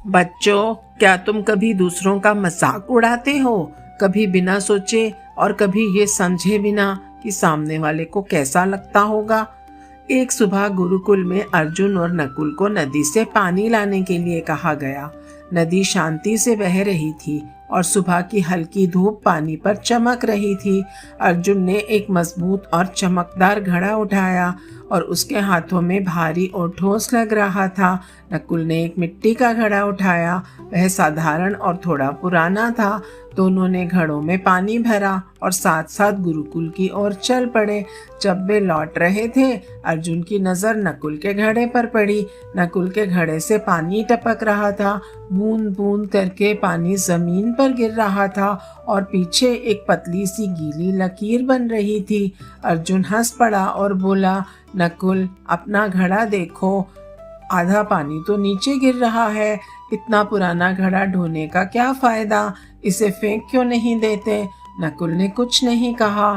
बच्चों, क्या तुम कभी दूसरों का मजाक उड़ाते हो? कभी बिना सोचे और कभी ये समझे बिना कि सामने वाले को कैसा लगता होगा। एक सुबह गुरुकुल में अर्जुन और नकुल को नदी से पानी लाने के लिए कहा गया। नदी शांति से बह रही थी और सुबह की हल्की धूप पानी पर चमक रही थी। अर्जुन ने एक मजबूत और चमकदार घड़ा उठाया और उसके हाथों में भारी और ठोस लग रहा था। नकुल ने एक मिट्टी का घड़ा उठाया। वह साधारण और थोड़ा पुराना था। दोनों ने घड़ों में पानी भरा और साथ साथ गुरुकुल की ओर चल पड़े। जब वे लौट रहे थे, अर्जुन की नज़र नकुल के घड़े पर पड़ी। नकुल के घड़े से पानी टपक रहा था। बूंद बूंद करके पानी जमीन पर गिर रहा था और पीछे एक पतली सी गीली लकीर बन रही थी। अर्जुन हंस पड़ा और बोला, नकुल, अपना घड़ा देखो, आधा पानी तो नीचे गिर रहा है। इतना पुराना घड़ा ढोने का क्या फायदा? इसे फेंक क्यों नहीं देते? नकुल ने कुछ नहीं कहा।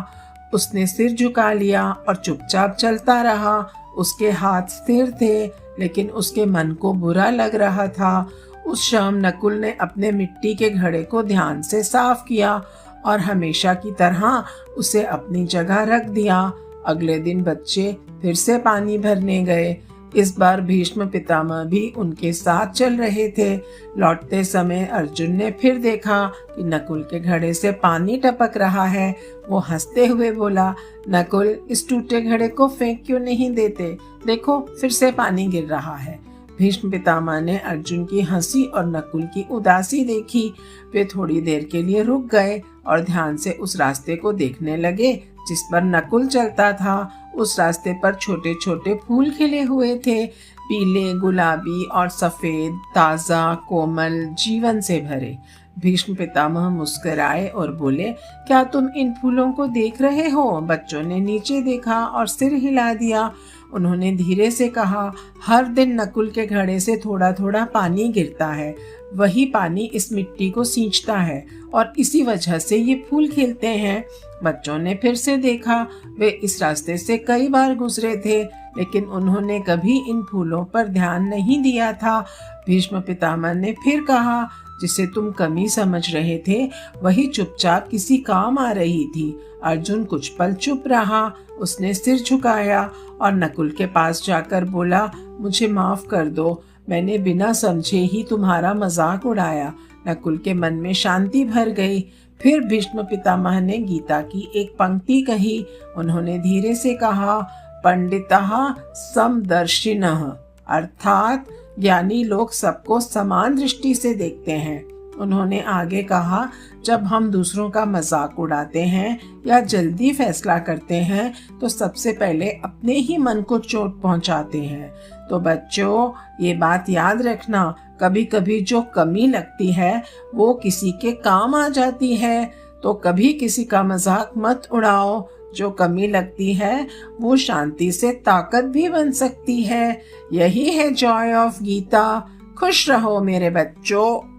उसने सिर झुका लिया और चुपचाप चलता रहा। उसके हाथ स्थिर थे, लेकिन उसके मन को बुरा लग रहा था। उस शाम नकुल ने अपने मिट्टी के घड़े को ध्यान से साफ किया और हमेशा की तरह उसे अपनी जगह रख दिया। अगले दिन बच्चे फिर से पानी भरने गए। इस बार भीष्म पितामह भी उनके साथ चल रहे थे। लौटते समय अर्जुन ने फिर देखा कि नकुल के घड़े से पानी टपक रहा है। वो हंसते हुए बोला, नकुल, इस टूटे घड़े को फेंक क्यों नहीं देते? देखो, फिर से पानी गिर रहा है। भीष्म पितामह ने अर्जुन की हंसी और नकुल की उदासी देखी। वे थोड़ी देर के लिए रुक गए और ध्यान से उस रास्ते को देखने लगे जिस पर नकुल चलता था। उस रास्ते पर छोटे छोटे फूल खिले हुए थे, पीले, गुलाबी और सफेद, ताज़ा, कोमल, जीवन से भरे। भीष्म पितामह मुस्कुराए और बोले, क्या तुम इन फूलों को देख रहे हो? बच्चों ने नीचे देखा और सिर हिला दिया। उन्होंने धीरे से कहा, हर दिन नकुल के घड़े से थोड़ा थोड़ा पानी गिरता है। वही पानी इस मिट्टी को सींचता है और इसी वजह से ये फूल खिलते हैं। बच्चों ने फिर से देखा। वे इस रास्ते से कई बार गुजरे थे, लेकिन उन्होंने कभी इन फूलों पर ध्यान नहीं दिया था। भीष्म पितामह ने फिर कहा, जिसे तुम कमी समझ रहे थे, वही चुपचाप किसी काम आ रही थी। अर्जुन कुछ पल चुप रहा। उसने सिर झुकाया और नकुल के पास जाकर बोला, मुझे माफ कर दो, मैंने बिना समझे ही तुम्हारा मजाक उड़ाया। नकुल के मन में शांति भर गई। फिर भीष्म पितामह ने गीता की एक पंक्ति कही। उन्होंने धीरे से कहा, पंडितः समदर्शिनः, अर्थात ज्ञानी लोग सबको समान दृष्टि से देखते हैं। उन्होंने आगे कहा, जब हम दूसरों का मजाक उड़ाते हैं या जल्दी फैसला करते हैं तो सबसे पहले अपने ही मन को चोट पहुंचाते हैं। तो बच्चों, ये बात याद रखना, कभी कभी जो कमी लगती है वो किसी के काम आ जाती है। तो कभी किसी का मजाक मत उड़ाओ। जो कमी लगती है वो शांति से ताकत भी बन सकती है। यही है जॉय ऑफ गीता। खुश रहो मेरे बच्चों।